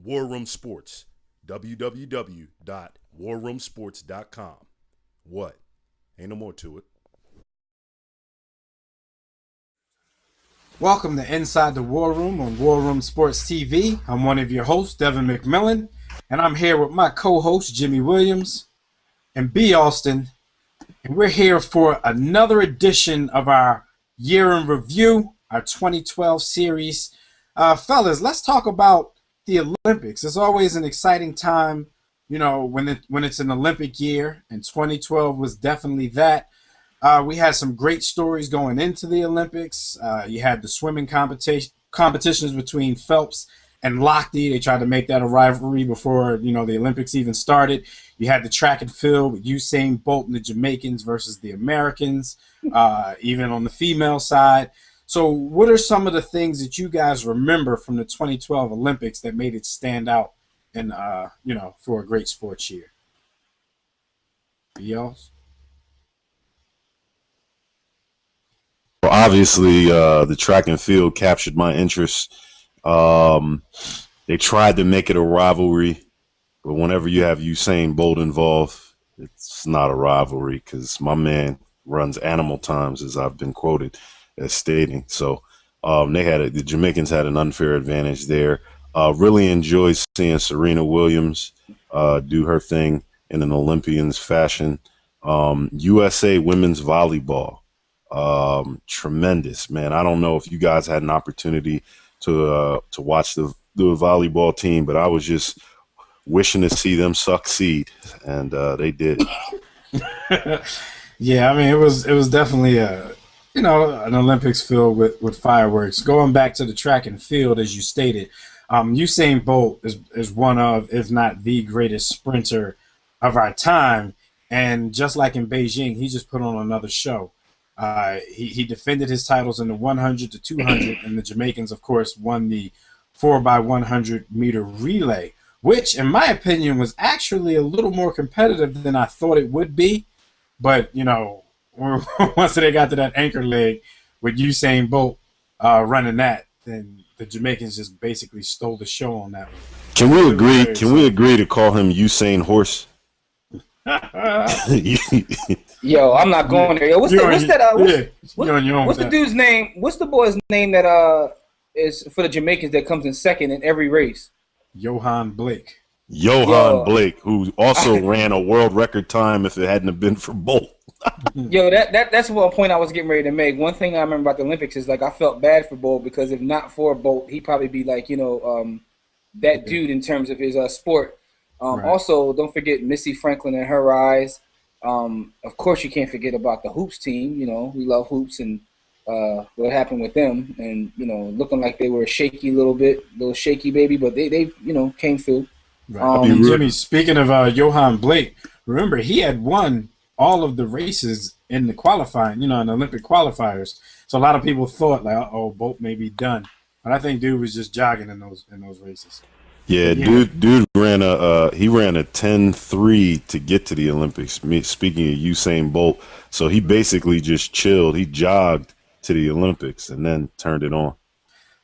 War Room Sports, www.warroomsports.com. What? Ain't no more to it. Welcome to Inside the War Room on War Room Sports TV. I'm one of your hosts, Devin McMillan, and I'm here with my co-host, Jimmy Williams and B. Austin, and we're here for another edition of our Year in Review, our 2012 series. Fellas, let's talk about the Olympics. It's always an exciting time, you know, when it's an Olympic year, and 2012 was definitely that. We had some great stories going into the Olympics. You had the swimming competitions between Phelps and Lochte. They tried to make that a rivalry before, you know, the Olympics even started. You had the track and field with Usain Bolt and the Jamaicans versus the Americans, even on the female side. So what are some of the things that you guys remember from the 2012 Olympics that made it stand out and, you know, for a great sports year? Y'all? Well, obviously, the track and field captured my interest. They tried to make it a rivalry, but whenever you have Usain Bolt involved, it's not a rivalry because my man runs animal times, as I've been quoted as stating. So the Jamaicans had an unfair advantage there. Really enjoyed seeing Serena Williams do her thing in an Olympian's fashion. USA women's volleyball. Tremendous, man. I don't know if you guys had an opportunity to watch the volleyball team, but I was just wishing to see them succeed, and they did. Yeah, I mean it was definitely an Olympics filled with fireworks. Going back to the track and field, as you stated, Usain Bolt is one of, if not the greatest sprinter of our time, and just like in Beijing, he just put on another show. He defended his titles in the 100 to 200, and the Jamaicans, of course, won the 4x100 meter relay, which, in my opinion, was actually a little more competitive than I thought it would be. But, you know, once they got to that anchor leg with Usain Bolt running that, then the Jamaicans just basically stole the show on that one. Can we agree? Can we agree to call him Usain Horse? Yo, I'm not going there. Yo, what's the dude's name? What's the boy's name that is for the Jamaicans that comes in second in every race? Johan Blake. Blake, who also ran a world record time if it hadn't have been for Bolt. Yo, that's one point I was getting ready to make. One thing I remember about the Olympics is, like, I felt bad for Bolt because if not for Bolt, he'd probably be like, you know, that dude in terms of his sport. Right. Also, don't forget Missy Franklin and her eyes. Of course, you can't forget about the hoops team. You know, we love hoops, and what happened with them, and you know, looking like they were a little shaky baby, but they you know, came through. Right. Jimmy, speaking of Johan Blake, remember he had won all of the races in the qualifying, you know, in the Olympic qualifiers. So a lot of people thought like, oh, Bolt may be done, but I think dude was just jogging in those races. Yeah, dude ran a 10.3 to get to the Olympics. Speaking of Usain Bolt, so he basically just chilled. He jogged to the Olympics and then turned it on.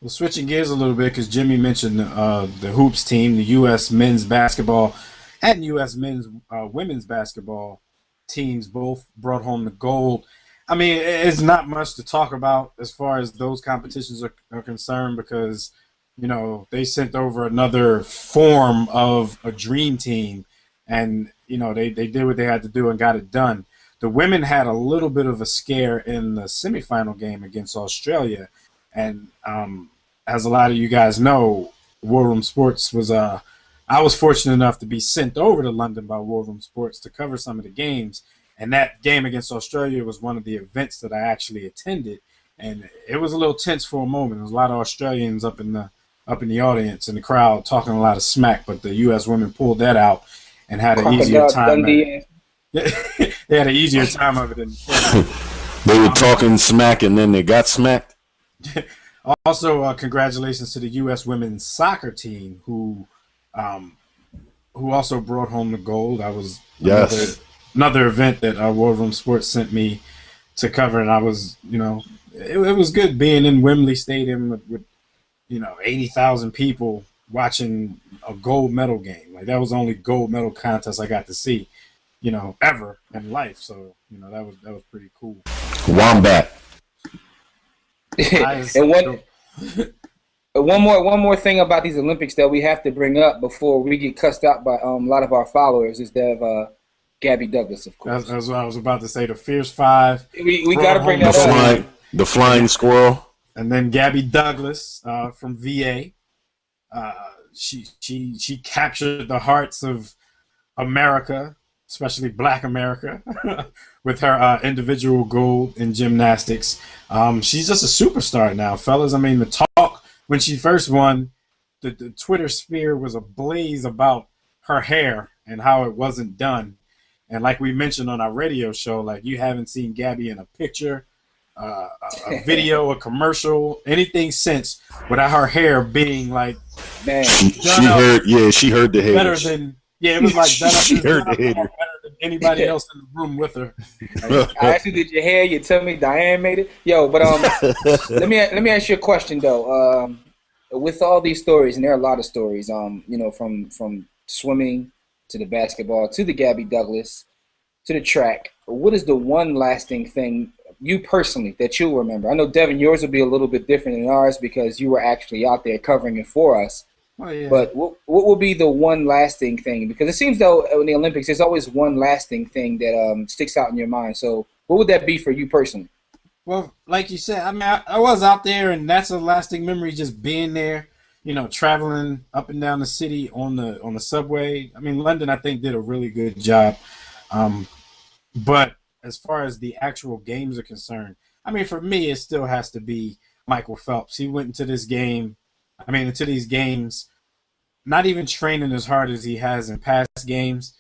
Well, switching gears a little bit because Jimmy mentioned the hoops team, the U.S. men's basketball and U.S. men's women's basketball teams both brought home the gold. I mean, it's not much to talk about as far as those competitions are concerned because, you know, they sent over another form of a dream team, and, you know, they did what they had to do and got it done. The women had a little bit of a scare in the semifinal game against Australia, and as a lot of you guys know, War Room Sports was I was fortunate enough to be sent over to London by War Room Sports to cover some of the games, and that game against Australia was one of the events that I actually attended, and it was a little tense for a moment. There was a lot of Australians up in the audience in the crowd talking a lot of smack, but the U.S. women pulled that out and had an easier time. They had an easier time of it than they were talking smack and then they got smacked. Also, congratulations to the U.S. women's soccer team who also brought home the gold. I was another event that War Room Sports sent me to cover, and I was, you know, it was good being in Wembley Stadium with you know, 80,000 people watching a gold medal game. Like that was the only gold medal contest I got to see, ever in life. So that was pretty cool. Wombat. And one more thing about these Olympics that we have to bring up before we get cussed out by a lot of our followers is that of Gabby Douglas, of course. That's what I was about to say. The Fierce Five. We got to bring that up. The flying squirrel. And then Gabby Douglas from VA. She captured the hearts of America, especially Black America, with her individual gold in gymnastics. She's just a superstar now, fellas. I mean, the talk when she first won, the Twitter sphere was ablaze about her hair and how it wasn't done. And like we mentioned on our radio show, like you haven't seen Gabby in a picture, a video, a commercial, anything since without her hair being like, man, she heard the haters. Better than it was like she heard the hater. Better than anybody else in the room with her. I actually did your hair. You tell me Diane made it, but let me ask you a question though. With all these stories, and there are a lot of stories, from swimming to the basketball to the Gabby Douglas to the track. What is the one lasting thing you personally that you'll remember? I know, Devin, yours will be a little bit different than ours because you were actually out there covering it for us. Oh, yeah. But what will be the one lasting thing? Because it seems though in the Olympics, there's always one lasting thing that sticks out in your mind. So what would that be for you personally? Well, like you said, I mean, I was out there, and that's a lasting memory, just being there, traveling up and down the city on the subway. I mean, London, I think, did a really good job. But as far as the actual games are concerned, I mean, for me, it still has to be Michael Phelps. He went into these games, not even training as hard as he has in past games.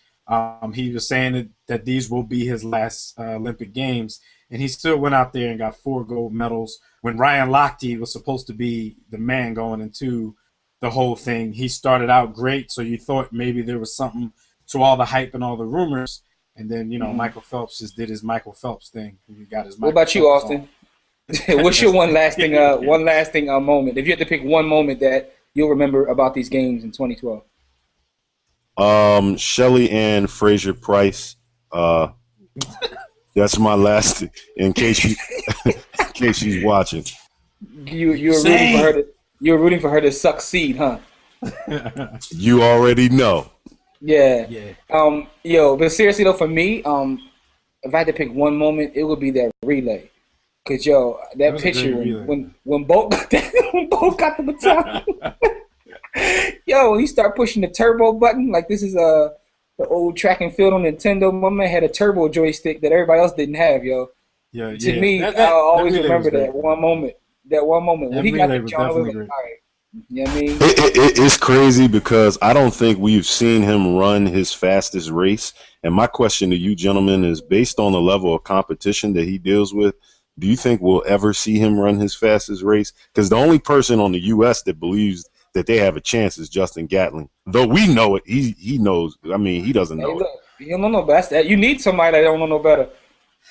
He was saying that these will be his last Olympic Games, and he still went out there and got 4 gold medals. When Ryan Lochte was supposed to be the man going into the whole thing, he started out great, so you thought maybe there was something to all the hype and all the rumors. And then, Michael Phelps just did his Michael Phelps thing. He got his what about you, Austin? What's your one lasting moment? If you had to pick one moment that you'll remember about these games in 2012. Shelly Ann Fraser Price. That's my last. In case she's watching. You're rooting for her to succeed, huh? You already know. Yeah. But seriously though, for me, if I had to pick one moment, it would be that relay. Cause that picture when Bolt got the baton. When he start pushing the turbo button, like this is the old track and field on Nintendo. My man had a turbo joystick that everybody else didn't have, To me, I'll always remember that one moment. That one moment when he got the John Lewis. You know what I mean? It's crazy because I don't think we've seen him run his fastest race. And my question to you gentlemen is, based on the level of competition that he deals with, do you think we'll ever see him run his fastest race? Because the only person on the U.S. that believes that they have a chance is Justin Gatlin. Though we know it, he knows. I mean, he doesn't know. Look, you don't know best. You need somebody that don't know no better.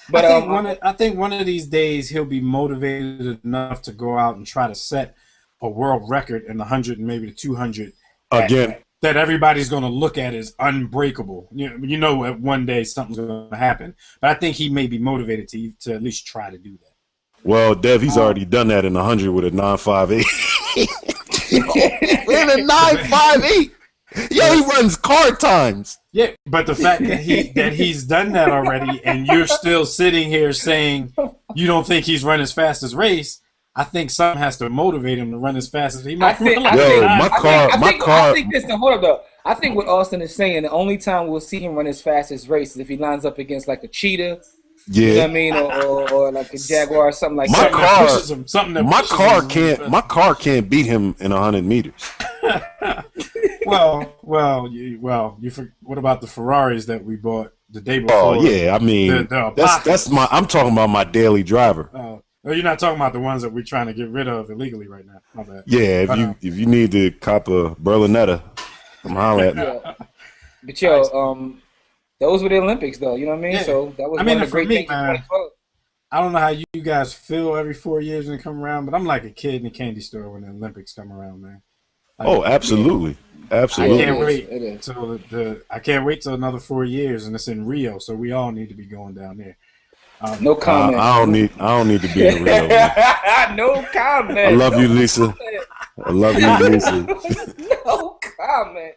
But I think one of these days he'll be motivated enough to go out and try to set a world record in the 100 and maybe the 200 again. That everybody's going to look at as unbreakable. One day something's going to happen. But I think he may be motivated to at least try to do that. Well, Dev, he's already done that in the 100 with a 9.58. In a 9.58. Yeah, he runs car times. Yeah, but the fact that he's done that already, and you're still sitting here saying you don't think he's run his fastest race, I think something has to motivate him to run as fast as he might. I think this. Hold up, though. I think what Austin is saying, the only time we'll see him run his fastest race is if he lines up against like a cheetah. Yeah. You know what I mean, or like a Jaguar or something like that. My car can't beat him in 100 meters. Well. What about the Ferraris that we bought the day before? Oh yeah, I mean that's my. I'm talking about my daily driver. Oh, you're not talking about the ones that we're trying to get rid of illegally right now. My bad. Yeah, if you need to cop a Berlinetta, come holler at me. But those were the Olympics, though. You know what I mean? Yeah. So that was one of the great things in 2012. I don't know how you guys feel every 4 years when they come around, but I'm like a kid in a candy store when the Olympics come around, man. Absolutely. Absolutely. I can't wait It is. till I can't wait till another 4 years, and it's in Rio, so we all need to be going down there. No comment. I don't need to be in Rio. Man. No comment. I love you, Lisa. I love you, Lisa. No comment.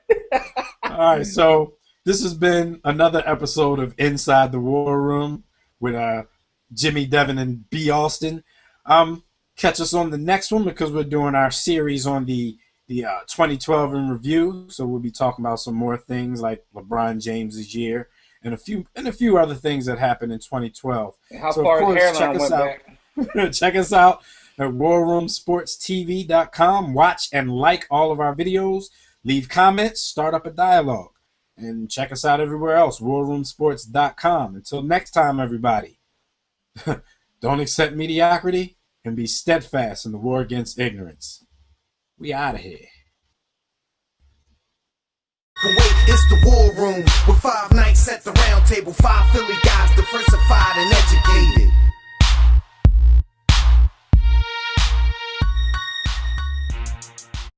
All right, so this has been another episode of Inside the War Room with Jimmy, Devin, and B. Austin. Catch us on the next one because we're doing our series on the 2012 in review. So we'll be talking about some more things like LeBron James's year and a few other things that happened in 2012. And how so far of course, his hairline went back. check us out at warroomsportstv.com. Watch and like all of our videos. Leave comments. Start up a dialogue. And check us out everywhere else, warroomsports.com. Until next time, everybody, don't accept mediocrity and be steadfast in the war against ignorance. We out of here. Kuwait is the war room with 5 nights at the round table. 5 Philly guys diversified.